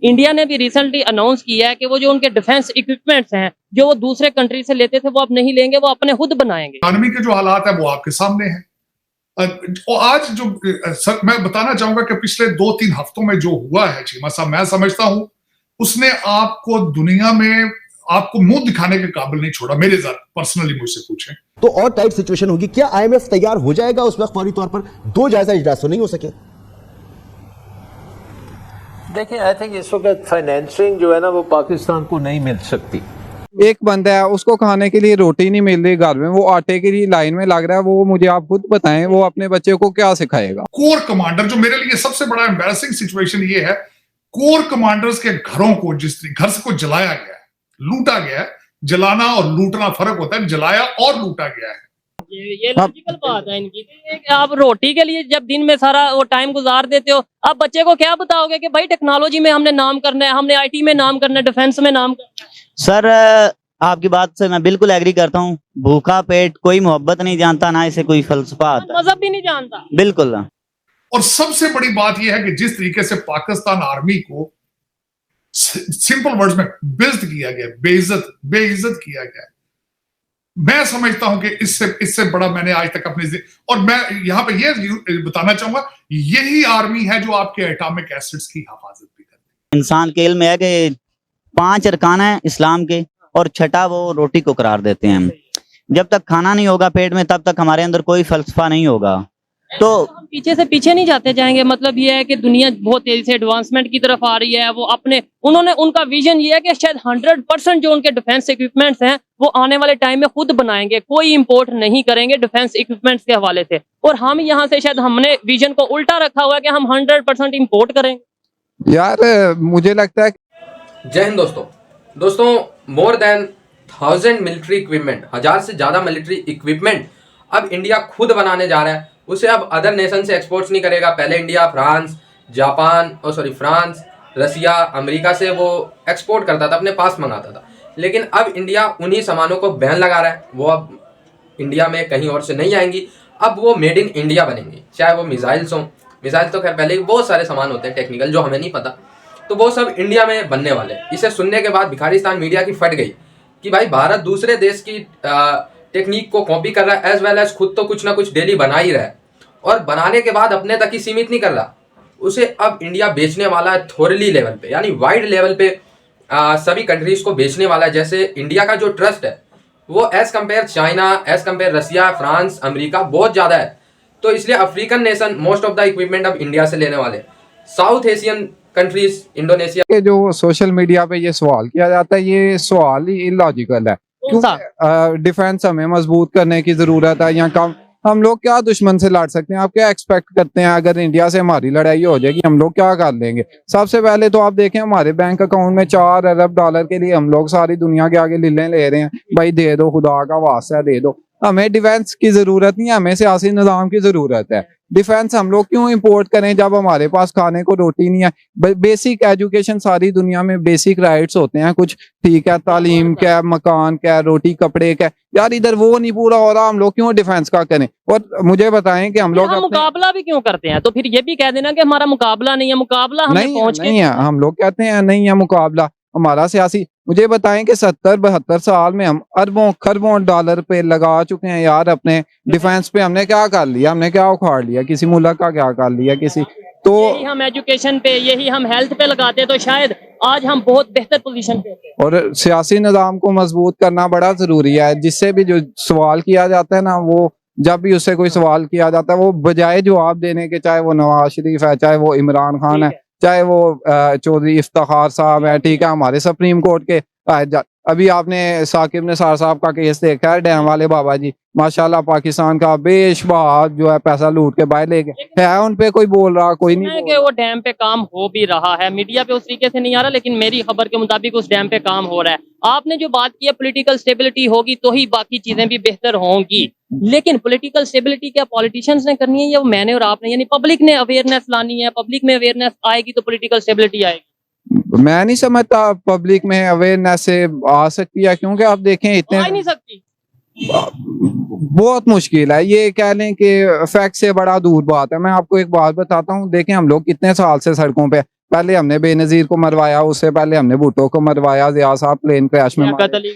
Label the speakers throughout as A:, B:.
A: India ने भी recently announce किया है कि वो जो उनके डिफेंस इक्विपमेंट्स हैं जो वो दूसरे कंट्री से लेते थे वो अब नहीं लेंगे, वो अपने खुद बनाएंगे।
B: इकोनॉमी के जो हालात है वो आपके सामने है। और आज जो मैं बताना चाहूंगा कि पिछले 2-3 हफ्तों में जो हुआ है चीमा साहब, मैं समझता हूं उसने आपको दुनिया में आपको मुंह दिखाने के काबिल नहीं छोड़ा। मेरे साथ पर्सनली मुझसे पूछें
C: तो और टाइट सिचुएशन होगी। क्या आईएमएफ तैयार हो जाएगा उस वक्त फौरी तौर पर? 2 जायजा इजलास तो नहीं हो सके।
D: देखिए, आई थिंक इस वक्त फाइनेंसिंग जो है ना वो पाकिस्तान को नहीं मिल सकती।
E: एक बंदा है उसको खाने के लिए रोटी नहीं मिल रही घर में, वो आटे के लिए लाइन में लग रहा है, वो मुझे आप खुद बताएं वो अपने बच्चे को क्या सिखाएगा?
B: कोर कमांडर, जो मेरे लिए सबसे बड़ा एम्बैरेसिंग सिचुएशन ये है, कोर कमांडर्स के घरों को जिस घर से को जलाया गया है, लूटा गया है। जलाना और लूटना फर्क होता है, जलाया और लूटा गया है।
A: ये लॉजिकल बात है इनकी कि आप रोटी के लिए जब दिन में सारा वो टाइम गुजार देते हो, आप बच्चे को क्या बताओगे कि भाई टेक्नोलॉजी में हमने नाम करना है, हमने आईटी में नाम करना है, डिफेंस में नाम करना है।
F: सर आपकी बात से मैं बिल्कुल एग्री करता हूँ। भूखा पेट कोई मोहब्बत नहीं जानता, ना इसे कोई फलसफा आता,
A: मजहब भी नहीं जानता।
F: बिल्कुल।
B: और सबसे बड़ी बात यह है कि जिस तरीके से पाकिस्तान आर्मी को सिंपल वर्ड्स में बेइज्जत किया गया, बेइज्जत किया गया, मैं समझता हूं कि इससे बड़ा मैंने आज तक अपनी, और मैं यहां पे ये बताना चाहूंगा, यही आर्मी है जो आपके एटॉमिक एसिड्स की हिफाजत भी करती है।
F: इंसान के इल्म में है कि 5 अरकान है इस्लाम के और छठा वो रोटी को करार देते हैं। जब तक खाना नहीं होगा पेट में तब तक हमारे अंदर कोई फलसफा नहीं होगा। तो
A: हम पीछे से पीछे नहीं जाते जाएंगे। मतलब ये है कि दुनिया बहुत तेजी से एडवांसमेंट की तरफ आ रही है। वो उनका विजन ये है कि शायद 100% जो उनके डिफेंस इक्विपमेंट्स हैं वो आने वाले टाइम में खुद बनाएंगे, कोई इंपोर्ट नहीं करेंगे डिफेंस इक्विपमेंट्स के हवाले से। और हम यहाँ से शायद हमने विजन को उल्टा रखा हुआ है कि हम 100% इंपोर्ट करेंगे।
E: यार मुझे लगता है।
G: जय हिंद दोस्तों, मोर देन 1000 मिलिट्री इक्विपमेंट, 1000 से ज्यादा मिलिट्री इक्विपमेंट अब इंडिया खुद बनाने जा रहा है। उसे अब अदर नेशन से एक्सपोर्ट्स नहीं करेगा। पहले इंडिया फ्रांस, रसिया, अमेरिका से वो एक्सपोर्ट करता था, अपने पास मंगाता था। लेकिन अब इंडिया उन्हीं सामानों को बैन लगा रहा है। वो अब इंडिया में कहीं और से नहीं आएंगी, अब वो मेड इन इंडिया बनेंगी। चाहे वो मिसाइल्स हों, मिसाइल्स तो खैर पहले ही बहुत सारे सामान होते हैं टेक्निकल जो हमें नहीं पता, तो वो सब इंडिया में बनने वाले। इसे सुनने के बाद भिखारिस्तान मीडिया की फट गई कि भाई भारत दूसरे देश की टेक्निक को कॉपी कर रहा है, एज वेल एज खुद तो कुछ ना कुछ डेली बना ही रहा है, और बनाने के बाद अपने तक ही सीमित नहीं कर रहा, उसे अब इंडिया बेचने वाला है थोरली लेवल पे, यानी वाइड लेवल पे सभी कंट्रीज को बेचने वाला है। जैसे इंडिया का जो ट्रस्ट है वो as compare China, as compare Russia, France, America बहुत ज़्यादा है। तो इसलिए African nation most of the equipment अब इंडिया से लेने वाले। साउथ एशियन कंट्रीज, इंडोनेशिया
E: के जो सोशल मीडिया पे ये सवाल किया जाता है, ये सवाल ही इलॉजिकल है। क्यों डिफेंस हमें मजबूत करने की जरूरत है या कम? हम लोग क्या दुश्मन से लड़ सकते हैं? आप क्या एक्सपेक्ट करते हैं अगर इंडिया से हमारी लड़ाई हो जाएगी हम लोग क्या कर लेंगे? सबसे पहले तो आप देखें हमारे बैंक अकाउंट में $4 अरब के लिए हम लोग सारी दुनिया के आगे लीलें ले रहे हैं। भाई दे दो, खुदा का वास्ता दे दो। हमें डिफेंस की जरूरत नहीं है, हमें सियासी निजाम की जरूरत है। डिफेंस हम लोग क्यों इंपोर्ट करें जब हमारे पास खाने को रोटी नहीं है? बेसिक एजुकेशन सारी दुनिया में बेसिक राइट्स होते हैं कुछ, ठीक है, तालीम क्या, मकान क्या, रोटी कपड़े क्या, यार इधर वो नहीं पूरा हो रहा, हम लोग क्यों डिफेंस का करें? और मुझे बताएं कि हम लोग
A: मुकाबला भी क्यों करते हैं? तो फिर ये भी कह देना कि हमारा मुकाबला नहीं है, मुकाबला हमें पहुंच
E: नहीं है। हम लोग कहते हैं नहीं है मुकाबला हमारा सियासी। मुझे बताएं कि 70-72 साल में हम अरबों खरबों डॉलर पे लगा चुके हैं यार अपने डिफेंस पे। हमने क्या कर लिया? हमने क्या उखाड़ लिया? किसी मुल्क का क्या कर लिया? किसी तो
A: यही हम एजुकेशन पे, यही हम हेल्थ पे लगाते तो शायद आज हम बहुत बेहतर पोजीशन पे होते।
E: और सियासी निजाम को मजबूत करना बड़ा जरूरी है। जिससे भी जो सवाल किया जाता है ना, वो जब भी उससे कोई सवाल किया जाता है वो बजाय जवाब देने के, चाहे वो नवाज शरीफ है, चाहे वो इमरान खान है, चाहे वो चौधरी इफ्तिखार साहब है, ठीक है, हमारे सुप्रीम कोर्ट के अभी आपने साकिब निसार साहब का केस देखा है, डैम वाले बाबा जी माशाल्लाह पाकिस्तान का बेशबहा जो है पैसा लूट के बाहर ले गए है। उन पे कोई बोल रहा? कोई नहीं
A: कि वो डैम पे काम हो भी रहा है, मीडिया पे उस तरीके से नहीं आ रहा, लेकिन मेरी खबर के मुताबिक उस डैम पे काम हो रहा है। आपने जो बात की है पॉलिटिकल स्टेबिलिटी होगी तो ही बाकी चीजें भी बेहतर होंगी, लेकिन पॉलिटिकल स्टेबिलिटी क्या पॉलिटिशियंस ने करनी है या मैंने और आपने? यानी पब्लिक ने अवेयरनेस लानी है, पब्लिक में अवेयरनेस आएगी तो पॉलिटिकल स्टेबिलिटी आएगी।
E: मैं नहीं समझता पब्लिक में अवेयरनेस से आ सकती है, क्योंकि आप देखें इतने
A: आ नहीं सकती,
E: बहुत मुश्किल है। ये कह लें कि फैक्ट से बड़ा दूर बात है। मैं आपको एक बात बताता हूँ, देखें हम लोग कितने साल से सड़कों पे, पहले हमने बेनजीर को मरवाया, उससे पहले हमने भुट्टो को मरवाया, जिया साहब प्लेन क्रैश में
A: लियाकत अली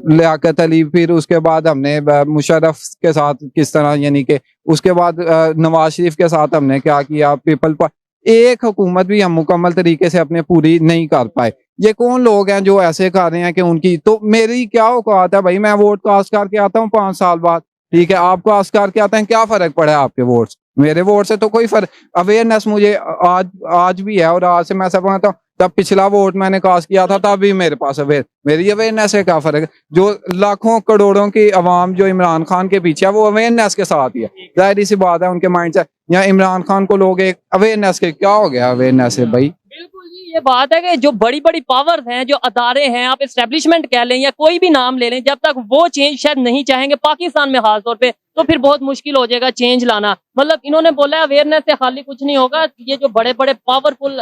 E: लियाकत अली, फिर उसके बाद हमने मुशर्रफ के साथ किस तरह, यानी कि उसके बाद नवाज शरीफ के साथ हमने क्या किया, पीपल पर एक हुकूमत भी हम मुकम्मल तरीके से अपने पूरी नहीं कर पाए। ये कौन लोग हैं जो ऐसे कर रहे हैं कि उनकी, तो मेरी क्या औकात है भाई, मैं वोट कास्ट करके आता हूँ 5 साल बाद, ठीक है, आप कास्ट करके आते हैं, क्या फर्क पड़ा है आपके वोट से? मेरे वोट से तो कोई फर्क, अवेयरनेस मुझे आज भी है, और आज से मैं सब कहता हूँ, तब पिछला वोट मैंने कास्ट किया था तब भी मेरे पास मेरी अवेयरनेस है, क्या फर्क है? जो लाखों करोड़ों की आवाम जो इमरान खान के पीछे है वो अवेयरनेस के साथ ही है, जाहिर सी बात है उनके माइंड से, या इमरान खान को लोग एक अवेयरनेस के, क्या हो गया अवेयरनेस है भाई?
A: बिल्कुल जी, ये बात है कि जो बड़ी बड़ी पावर्स हैं, जो अदारे हैं, आप एस्टेब्लिशमेंट कह लें या कोई भी नाम ले लें, जब तक वो चेंज शायद नहीं चाहेंगे पाकिस्तान में खास तौर पे, तो फिर बहुत मुश्किल हो जाएगा चेंज लाना। मतलब इन्होंने बोला है अवेयरनेस से खाली कुछ नहीं होगा, ये जो बड़े बड़े पावरफुल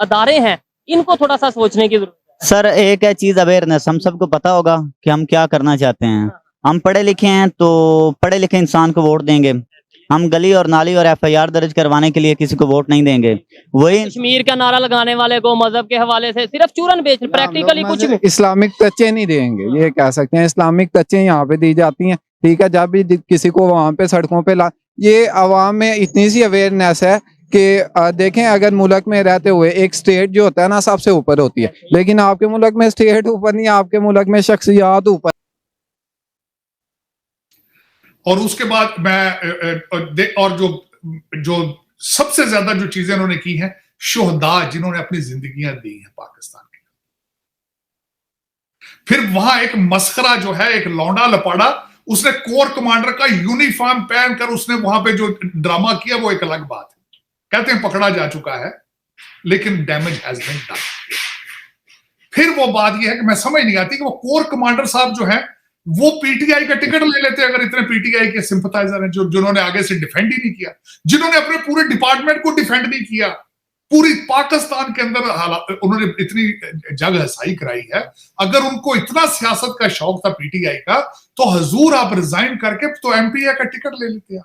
A: अदारे हैं इनको थोड़ा सा सोचने की जरूरत है।
F: सर एक है चीज अवेयरनेस, हम सबको पता होगा कि हम क्या करना चाहते हैं, हम पढ़े लिखे हैं तो पढ़े लिखे इंसान को वोट देंगे, हम गली और नाली और FIR दर्ज करवाने के लिए किसी को वोट नहीं देंगे। वही
A: कश्मीर का नारा लगाने वाले को मजहब के हवाले से सिर्फ चूरन बेच, प्रैक्टिकली कुछ भी
E: इस्लामिक टचें नहीं देंगे, ये कह सकते हैं, इस्लामिक टचें यहाँ पे दी जाती हैं, ठीक है, जब भी किसी को वहां पे सड़कों पे ये आवाम में इतनी सी अवेयरनेस है कि देखें, अगर मुल्क में रहते हुए एक स्टेट जो होता है ना सबसे ऊपर होती है, लेकिन आपके मुल्क में स्टेट ऊपर नहीं, आपके मुल्क में शख्सियात ऊपर।
B: और उसके बाद मैं और जो सबसे ज्यादा जो चीजें उन्होंने की हैं, शोहदा जिन्होंने अपनी जिंदगियां दी हैं पाकिस्तान के, फिर वहां एक मस्खरा जो है, एक लौंडा लपाड़ा, उसने कोर कमांडर का यूनिफॉर्म पहनकर उसने वहां पे जो ड्रामा किया वो एक अलग बात है, कहते हैं पकड़ा जा चुका है, लेकिन डैमेज हैज बीन डन। फिर वो बात यह है कि मैं समझ नहीं आती कि वो कोर कमांडर साहब जो हैं वो पीटीआई का टिकट ले लेते अगर इतने पीटीआई के सिंपथाइजर हैं, जिन्होंने आगे से डिफेंड ही नहीं किया, जिन्होंने अपने पूरे डिपार्टमेंट को डिफेंड नहीं किया, पूरी पाकिस्तान के अंदर उन्होंने इतनी जग हसाई कराई है। अगर उनको इतना सियासत का शौक था पीटीआई का, तो हजूर आप रिजाइन करके तो एमपीए का टिकट ले लेते हैं।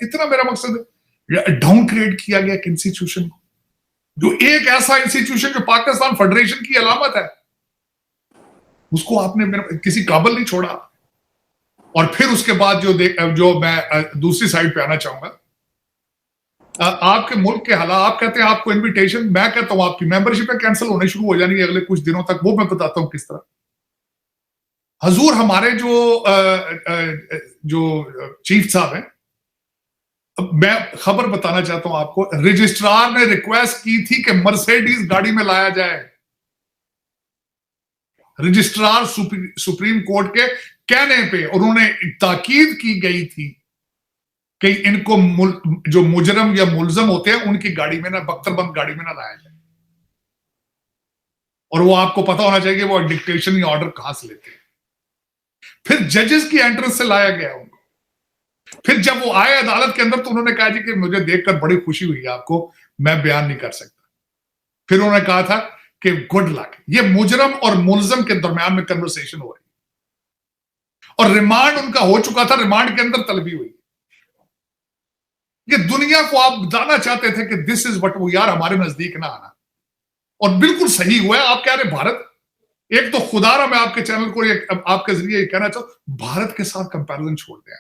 B: इतना मेरा मकसद है, डाउनग्रेड किया गया इंस्टीट्यूशन को, जो एक ऐसा इंस्टीट्यूशन जो पाकिस्तान फेडरेशन की अलामत है, उसको आपने किसी काबल नहीं छोड़ा। और फिर उसके बाद जो मैं दूसरी साइड पे आना चाहूंगा, आपके मुल्क के हालात, आप कहते हैं आपको इनविटेशन, मैं कहता हूं आपकी मेंबरशिप कैंसिल होने शुरू हो जाएंगी अगले कुछ दिनों तक, वो मैं बताता हूं किस तरह। हजूर हमारे जो चीफ साहब हैं, मैं खबर बताना चाहता हूं आपको, रजिस्ट्रार ने रिक्वेस्ट की थी कि मर्सिडीज गाड़ी में लाया जाए। रजिस्ट्रार सुप्रीम कोर्ट के कहने पे उन्होंने ताकीद की गई थी कि इनको जो मुजरम या मुलजम होते हैं उनकी गाड़ी में ना, बख्तरबंद गाड़ी में ना लाया जाए। और वो आपको पता होना चाहिए वो डिक्टेशन या ऑर्डर कहां से लेते हैं। फिर जजेस की एंट्रेंस से लाया गया उनको। फिर जब वो आए अदालत के अंदर तो उन्होंने कहा जी कि मुझे देखकर बड़ी खुशी हुई, आपको मैं बयान नहीं कर सकता। फिर उन्होंने कहा था कि गुड लक, ये मुजरम और मुलजम के दरमियान में कन्वर्सेशन हो रही, और रिमांड उनका हो चुका था, रिमांड के अंदर तलबी हुई। ये दुनिया को आप बताना चाहते थे कि this is what we are, हमारे नजदीक ना आना, और बिल्कुल सही हुआ है। आप कह रहे भारत, एक तो खुदारा मैं आपके चैनल को आपके जरिए कहना चाहूं, भारत के साथ कंपैरिजन छोड़ दें।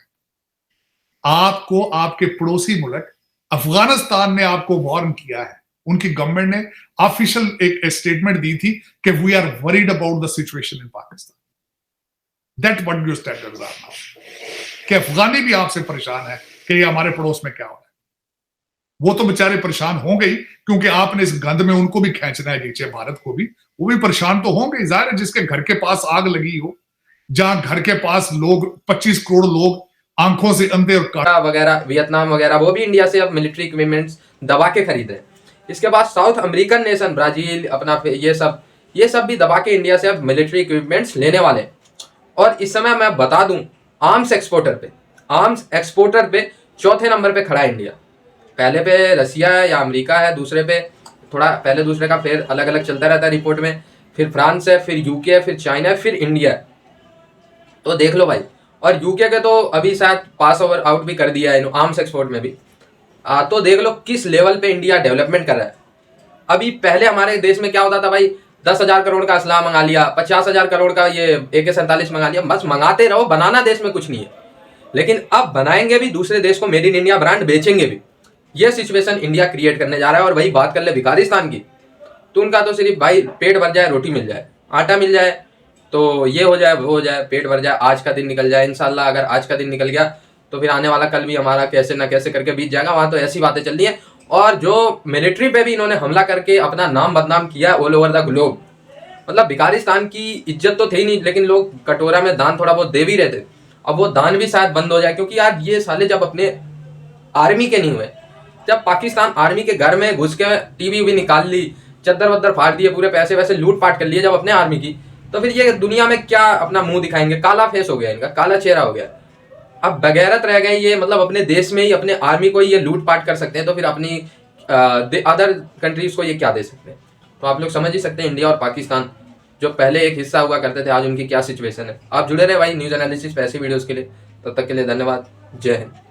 B: आपको आपके पड़ोसी मुल्क अफगानिस्तान ने आपको वार्न किया है, उनकी गवर्नमेंट ने ऑफिशियल एक स्टेटमेंट दी थी कि we are worried about the situation in Pakistan, that what your standards are now, कि अफगानी भी आपसे परेशान है कि ये हमारे पड़ोस में क्या हो रहा है। वो तो बेचारे परेशान होंगे ही, क्योंकि आपने इस गंद में उनको भी खींचना है नीचे, भारत को भी, वो भी परेशान तो होंगे। जाहिर है, जिसके घर के पास आग लगी हो, जहां घर के पास लोग 25 करोड़ लोग आंखों से अंधे और काला
G: वगैरह, वियतनाम वगैरह, वो भी इंडिया से अब मिलिट्री इक्विपमेंट्स दबा के खरीद रहे हैं। इसके बाद साउथ अमेरिकन नेशन ब्राजील, अपना ये सब भी दबा के इंडिया से अब मिलिट्री इक्विपमेंट्स लेने वाले हैं। और इस समय मैं बता दूं, आर्म्स एक्सपोर्टर पे चौथे नंबर पे खड़ा है इंडिया। पहले पे रसिया है या अमेरिका है, दूसरे पे थोड़ा पहले दूसरे का फिर अलग अलग चलता रहता है रिपोर्ट में, फिर फ्रांस है, फिर यूके है, फिर चाइना है, फिर इंडिया है। तो देख लो भाई। और यूके के तो अभी शायद पास ओवर आउट भी कर दिया है आर्म्स एक्सपोर्ट में भी। तो देख लो किस लेवल पे इंडिया डेवलपमेंट कर रहा है। अभी पहले हमारे देश में क्या होता था भाई, 10,000 करोड़ का असला मंगा लिया, 50,000 करोड़ का ये AK-47 मंगा लिया, बस मंगाते रहो, बनाना देश में कुछ नहीं है। लेकिन अब बनाएंगे भी, दूसरे देश को मेड इन इंडिया ब्रांड बेचेंगे भी। ये सिचुएशन इंडिया क्रिएट करने जा रहा है। और वही बात कर ले भिखारिस्तान की, तो उनका तो सिर्फ भाई पेट भर जाए, रोटी मिल जाए, आटा मिल जाए, तो ये हो जाए, वो हो जाए, पेट भर जाए, आज का दिन निकल जाए। इंशाल्लाह अगर आज का दिन निकल गया तो फिर आने वाला कल भी हमारा कैसे ना कैसे करके बीत जाएगा। वहाँ तो ऐसी बातें चल रही हैं। और जो मिलिट्री पे भी इन्होंने हमला करके अपना नाम बदनाम किया ऑल ओवर द ग्लोब, मतलब भिखारिस्तान की इज्जत तो थी नहीं, लेकिन लोग कटोरा में दान थोड़ा बहुत दे भी रहे थे। अब वो दान भी शायद बंद हो जाए, क्योंकि यार ये साले जब अपने आर्मी के नहीं हुए, जब पाकिस्तान आर्मी के घर में घुस के टीवी भी निकाल ली, चद्दर वद्दर फाड़ दिए, पूरे पैसे वैसे लूट पाट कर लिए जब अपने आर्मी की, तो फिर ये दुनिया में क्या अपना मुंह दिखाएंगे। काला फेस हो गया इनका, काला चेहरा हो गया। अब बगैरत रह गए ये, मतलब अपने देश में ही अपने आर्मी को ही ये लूट पाट कर सकते हैं, तो फिर अपनी अदर कंट्रीज को ये क्या दे सकते हैं। तो आप लोग समझ ही सकते हैं इंडिया और पाकिस्तान जो पहले एक हिस्सा हुआ करते थे, आज उनकी क्या सिचुएशन है। आप जुड़े रहे भाई न्यूज़ एनालिसिस पे ऐसी वीडियोज़ के लिए। तब तक के लिए धन्यवाद। जय हिंद।